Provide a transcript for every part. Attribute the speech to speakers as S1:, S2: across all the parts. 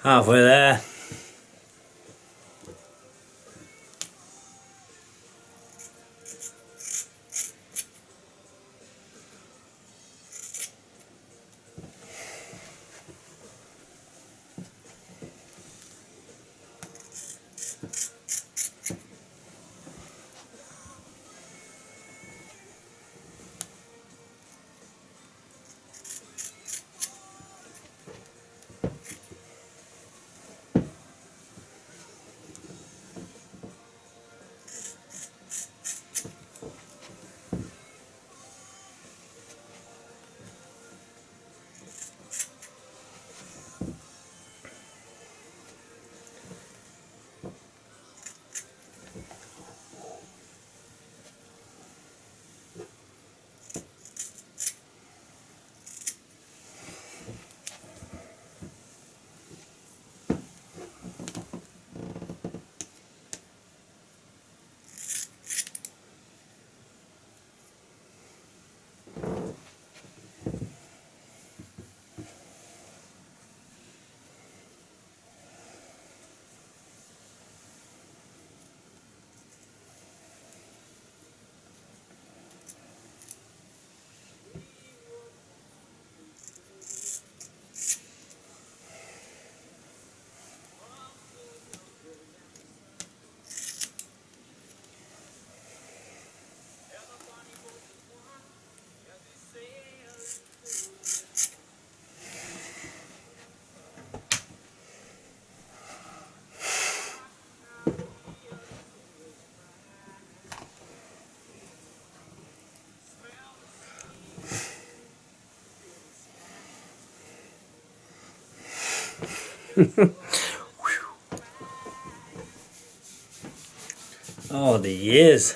S1: Halfway there. Oh, the years.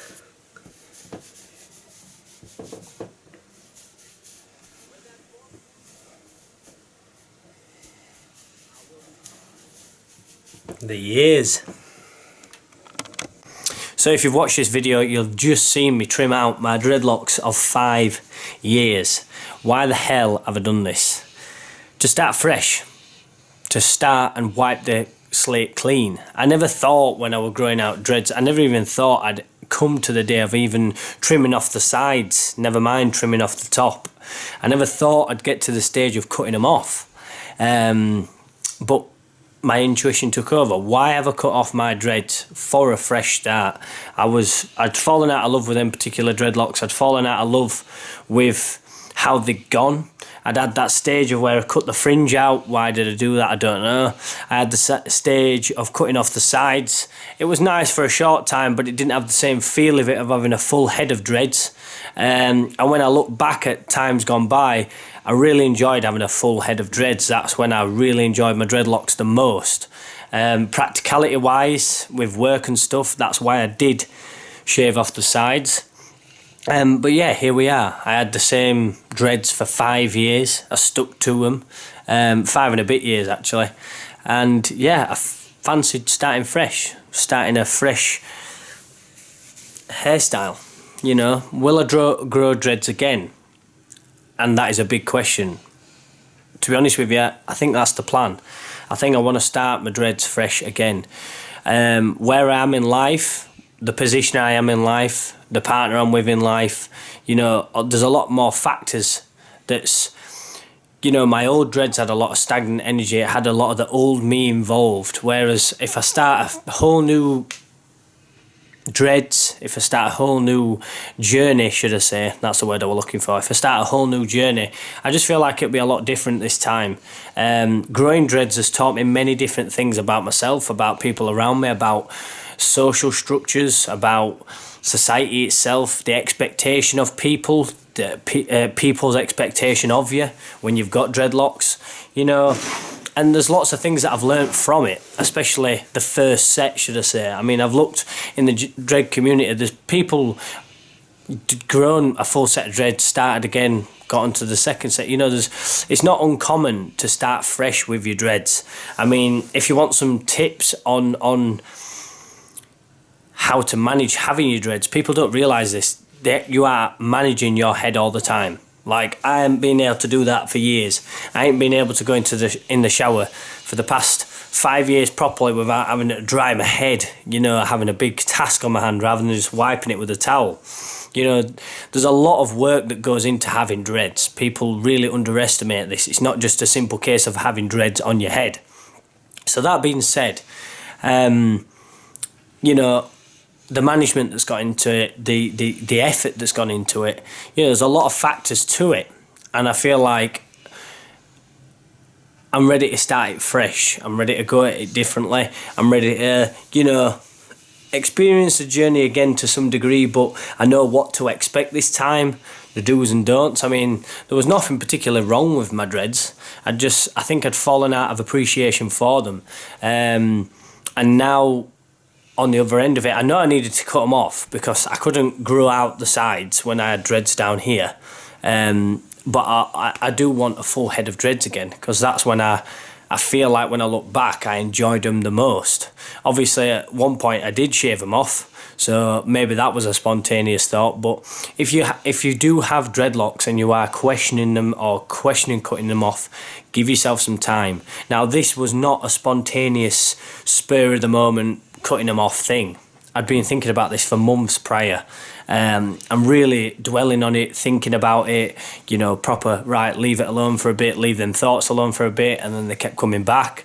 S1: The years. So if you've watched this video, you'll just seen me trim out my dreadlocks of 5 years. Why the hell have I done this? To start fresh. To start and wipe the slate clean. I never thought when I was growing out dreads, I never even thought I'd come to the day of even trimming off the sides, never mind trimming off the top. I never thought I'd get to the stage of cutting them off. But my intuition took over. Why have I cut off my dreads? For a fresh start. I'd fallen out of love with them particular dreadlocks. I'd fallen out of love with how they'd gone. I'd had that stage of where I cut the fringe out. Why did I do that? I don't know. I had the stage of cutting off the sides. It was nice for a short time, but it didn't have the same feel of it of having a full head of dreads. And when I look back at times gone by, I really enjoyed having a full head of dreads. That's when I really enjoyed my dreadlocks the most. Practicality wise, with work and stuff, that's why I did shave off the sides. But yeah, here we are. I had the same dreads for 5 years. I stuck to them. 5 and a bit years actually. And yeah, I fancied starting fresh. Starting a fresh hairstyle. You know, will I grow dreads again? And that is a big question. To be honest with you, I think that's the plan. I think I want to start my dreads fresh again. Where I am in life, the position I am in life, the partner I'm with in life, you know, there's a lot more factors that's, you know, my old dreads had a lot of stagnant energy. It had a lot of the old me involved. Whereas if I start a whole new dreads, if I start a whole new journey, should I say, that's the word I was looking for. If I start a whole new journey, I just feel like it'll be a lot different this time. Growing dreads has taught me many different things about myself, about people around me, about social structures, about society itself, the expectation of people, people's expectation of you when you've got dreadlocks, you know. And there's lots of things that I've learnt from it, especially the first set, should I say. I mean, I've looked in the dread community, there's people grown a full set of dreads, started again, got onto the second set. You know, it's not uncommon to start fresh with your dreads. I mean, if you want some tips on how to manage having your dreads, people don't realise this, that you are managing your head all the time. Like, I haven't been able to do that for years. I ain't been able to go in the shower for the past 5 years properly without having to dry my head, you know, having a big task on my hand rather than just wiping it with a towel. You know, there's a lot of work that goes into having dreads. People really underestimate this. It's not just a simple case of having dreads on your head. So that being said, you know, the management that's got into it, the effort that's gone into it, you know, there's a lot of factors to it. And I feel like I'm ready to start it fresh. I'm ready to go at it differently. I'm ready to, you know, experience the journey again to some degree, but I know what to expect this time, the do's and don'ts. I mean, there was nothing particularly wrong with my dreads. I think I'd fallen out of appreciation for them. And now, on the other end of it, I know I needed to cut them off because I couldn't grow out the sides when I had dreads down here. But I do want a full head of dreads again, because that's when I feel like when I look back, I enjoyed them the most. Obviously, at one point, I did shave them off, so maybe that was a spontaneous thought. But if you do have dreadlocks and you are questioning them or questioning cutting them off, give yourself some time. Now, this was not a spontaneous, spur of the moment cutting them off thing. I'd been thinking about this for months prior. I'm really dwelling on it, thinking about it, you know, proper, right, leave it alone for a bit, leave them thoughts alone for a bit, and then they kept coming back.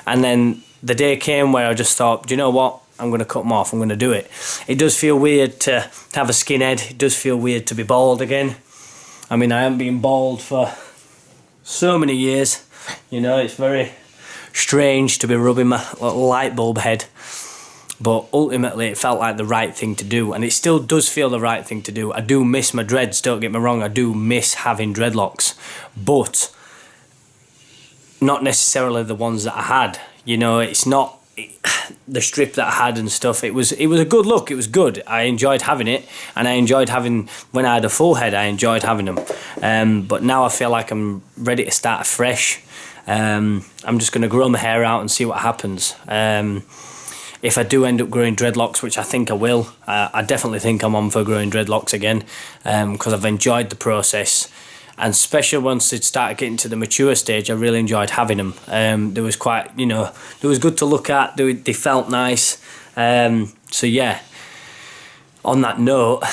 S1: And then the day came where I just thought, do you know what, I'm going to cut them off, I'm going to do it. It does feel weird to have a skinhead, it does feel weird to be bald again. I mean, I haven't been bald for so many years, you know, it's very strange to be rubbing my little light bulb head. But ultimately, it felt like the right thing to do, and it still does feel the right thing to do. I do miss my dreads, don't get me wrong, I do miss having dreadlocks, but not necessarily the ones that I had. You know, it's not the strip that I had and stuff. It was a good look, it was good. I enjoyed having it, and I enjoyed having, when I had a full head, I enjoyed having them. But now I feel like I'm ready to start fresh. I'm just going to grow my hair out and see what happens. If I do end up growing dreadlocks, which I think I will, I definitely think I'm on for growing dreadlocks again, because I've enjoyed the process, and especially once it started getting to the mature stage, I really enjoyed having them. There was quite, you know, they was good to look at, they felt nice. So yeah, on that note,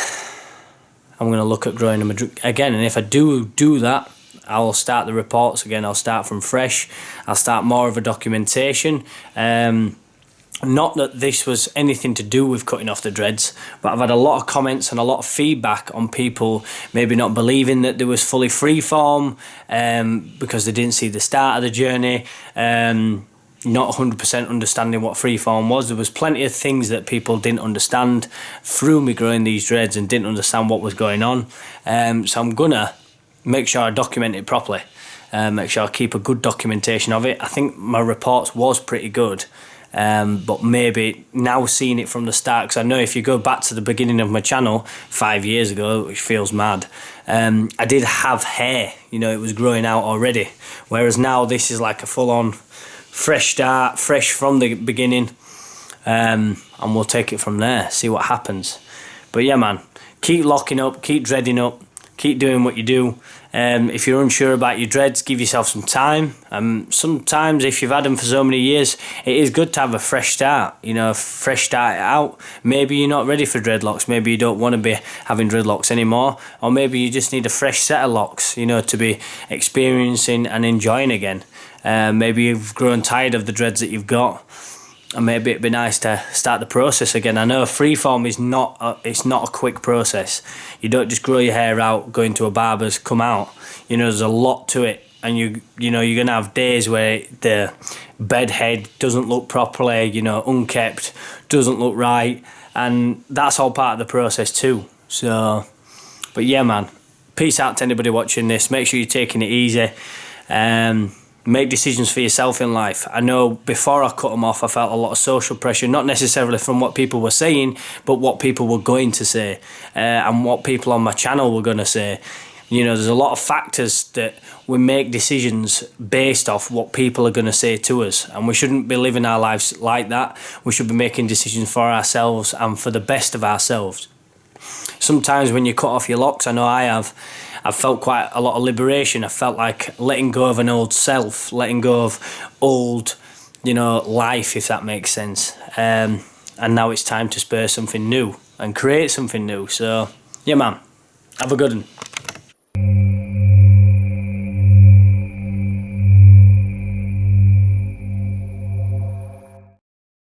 S1: I'm going to look at growing them again, and if I do that, I'll start the reports again. I'll start from fresh. I'll start more of a documentation. Not that this was anything to do with cutting off the dreads, but I've had a lot of comments and a lot of feedback on people maybe not believing that there was fully freeform, because they didn't see the start of the journey, not 100% understanding what freeform was. There was plenty of things that people didn't understand through me growing these dreads and didn't understand what was going on. So I'm gonna make sure I document it properly, make sure I keep a good documentation of it. I think my reports was pretty good. But maybe now seeing it from the start, because I know if you go back to the beginning of my channel 5 years ago, which feels mad, I did have hair, you know, it was growing out already, whereas now this is like a full-on fresh start, fresh from the beginning, and we'll take it from there, see what happens. But yeah, man, keep locking up, keep dreading up, keep doing what you do. If you're unsure about your dreads, give yourself some time. Sometimes if you've had them for so many years, it is good to have a fresh start, you know, fresh start out. Maybe you're not ready for dreadlocks, maybe you don't want to be having dreadlocks anymore, or maybe you just need a fresh set of locks, you know, to be experiencing and enjoying again. Maybe you've grown tired of the dreads that you've got, and maybe it'd be nice to start the process again. I know freeform is not a quick process. You don't just grow your hair out, go into a barber's, come out. You know, there's a lot to it, and you know you're gonna have days where the bed head doesn't look properly, you know, unkept, doesn't look right, and that's all part of the process too. So, but yeah, man, peace out to anybody watching this. Make sure you're taking it easy. Make decisions for yourself in life. I know before I cut them off, I felt a lot of social pressure, not necessarily from what people were saying, but what people were going to say, and what people on my channel were going to say. You know, there's a lot of factors that we make decisions based off what people are going to say to us, and we shouldn't be living our lives like that. We should be making decisions for ourselves and for the best of ourselves. Sometimes when you cut off your locks, I know I have, I felt quite a lot of liberation. I felt like letting go of an old self, letting go of old, you know, life, if that makes sense. And now it's time to spur something new and create something new. So, yeah, man, have a good one.